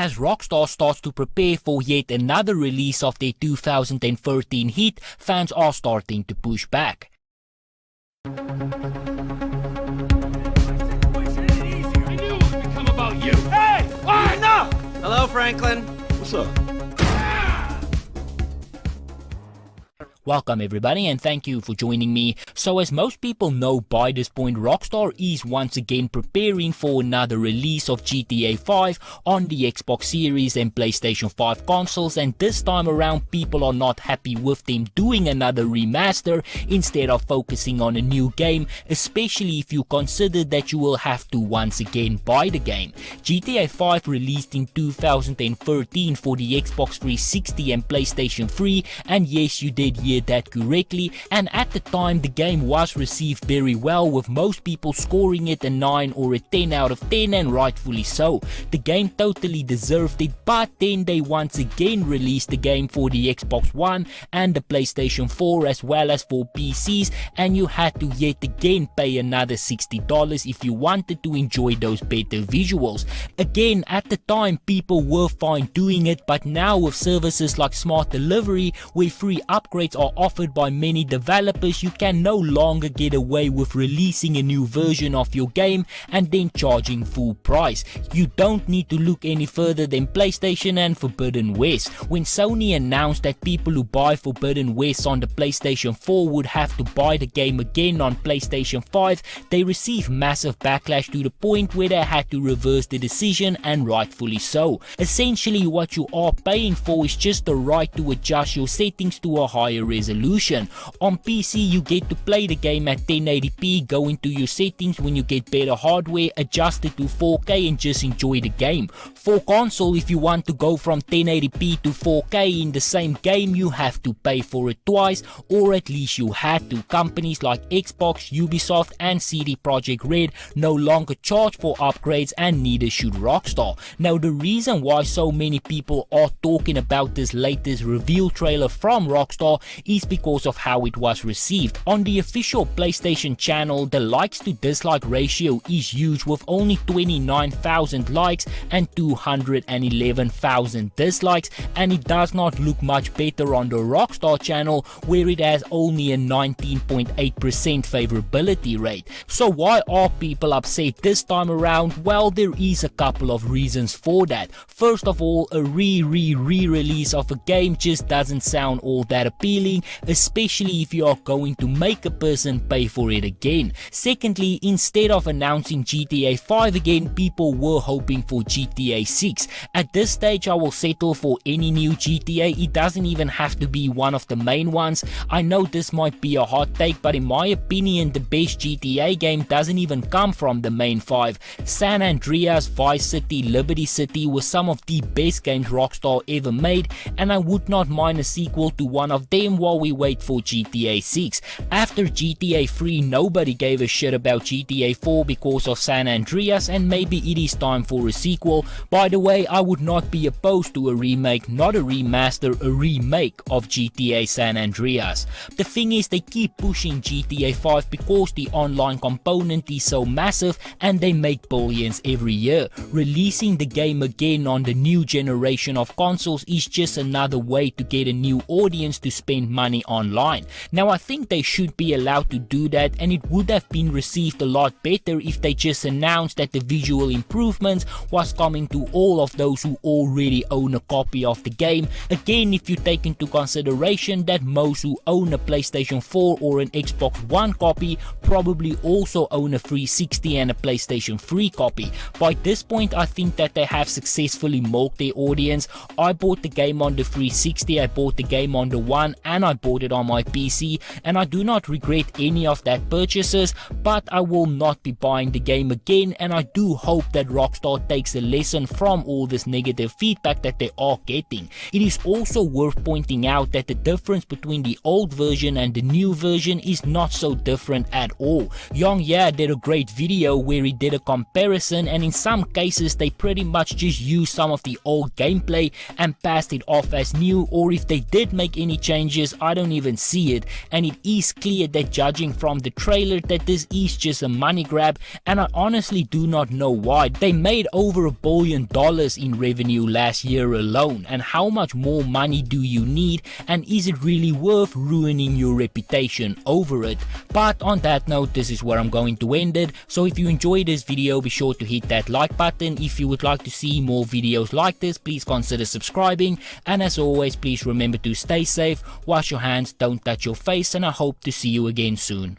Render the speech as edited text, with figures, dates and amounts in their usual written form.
as Rockstar starts to prepare for yet another release of their 2013 hit, fans are starting to push back. Hello, Franklin. What's up? Welcome everybody and thank you for joining me. So as most people know by this point, Rockstar is once again preparing for another release of GTA 5 on the Xbox Series and PlayStation 5 consoles, and this time around people are not happy with them doing another remaster instead of focusing on a new game, especially if you consider that you will have to once again buy the game. GTA 5 released in 2013 for the Xbox 360 and PlayStation 3, and yes, you did hear that correctly, and at the time the game was received very well, with most people scoring it a 9 or a 10 out of 10, and rightfully so. The game totally deserved it, but then they once again released the game for the Xbox One and the PlayStation 4 as well as for PCs, and you had to yet again pay another $60 if you wanted to enjoy those better visuals. Again, at the time people were fine doing it, but now with services like Smart Delivery where free upgrades are offered by many developers, you can no longer get away with releasing a new version of your game and then charging full price. You don't need to look any further than PlayStation and Forbidden West. When Sony announced that people who buy Forbidden West on the PlayStation 4 would have to buy the game again on PlayStation 5, they received massive backlash to the point where they had to reverse the decision, and rightfully so. Essentially what you are paying for is just the right to adjust your settings to a higher resolution. On PC you get to play the game at 1080p, go into your settings when you get better hardware, adjust it to 4K and just enjoy the game. For console, if you want to go from 1080p to 4K in the same game, you have to pay for it twice, or at least you had to. Companies like Xbox, Ubisoft and CD Projekt Red no longer charge for upgrades, and neither should Rockstar. Now the reason why so many people are talking about this latest reveal trailer from Rockstar is because of how it was received. On the official PlayStation channel, the likes to dislike ratio is huge, with only 29,000 likes and 211,000 dislikes, and it does not look much better on the Rockstar channel where it has only a 19.8% favorability rate. So why are people upset this time around? Well, there is a couple of reasons for that. First of all, a re-release of a game just doesn't sound all that appealing, especially if you are going to make a person pay for it again. Secondly, instead of announcing GTA 5 again, people were hoping for GTA 6. At this stage I will settle for any new GTA. It doesn't even have to be one of the main ones. I know this might be a hot take, but in my opinion the best GTA game doesn't even come from the main 5. San Andreas, Vice City, Liberty City were some of the best games Rockstar ever made, and I would not mind a sequel to one of them while we wait for GTA 6. After GTA 3 nobody gave a shit about GTA 4 because of San Andreas, and maybe it is time for a sequel. By the way, I would not be opposed to a remake, not a remaster, a remake of GTA San Andreas. The thing is, they keep pushing GTA 5 because the online component is so massive and they make billions every year. Releasing the game again on the new generation of consoles is just another way to get a new audience to spend money online. Now I think they should be allowed to do that, and it would have been received a lot better if they just announced that the visual improvements was coming to all of those who already own a copy of the game. Again, if you take into consideration that most who own a PlayStation 4 or an Xbox One copy probably also own a 360 and a PlayStation 3 copy. By this point I think that they have successfully milked their audience. I bought the game on the 360, I bought the game on the One, and I bought it on my PC, and I do not regret any of that purchases, but I will not be buying the game again, and I do hope that Rockstar takes a lesson from all this negative feedback that they are getting. It is also worth pointing out that the difference between the old version and the new version is not so different at all. Young Ya did a great video where he did a comparison, and in some cases they pretty much just used some of the old gameplay and passed it off as new, or if they did make any changes because I don't even see it, and it is clear that judging from the trailer that this is just a money grab, and I honestly do not know why. They made over $1 billion in revenue last year alone, and how much more money do you need, and is it really worth ruining your reputation over it? But on that note, this is where I'm going to end it. So if you enjoyed this video, be sure to hit that like button. If you would like to see more videos like this, please consider subscribing, and as always, please remember to stay safe, wash your hands, don't touch your face, and I hope to see you again soon.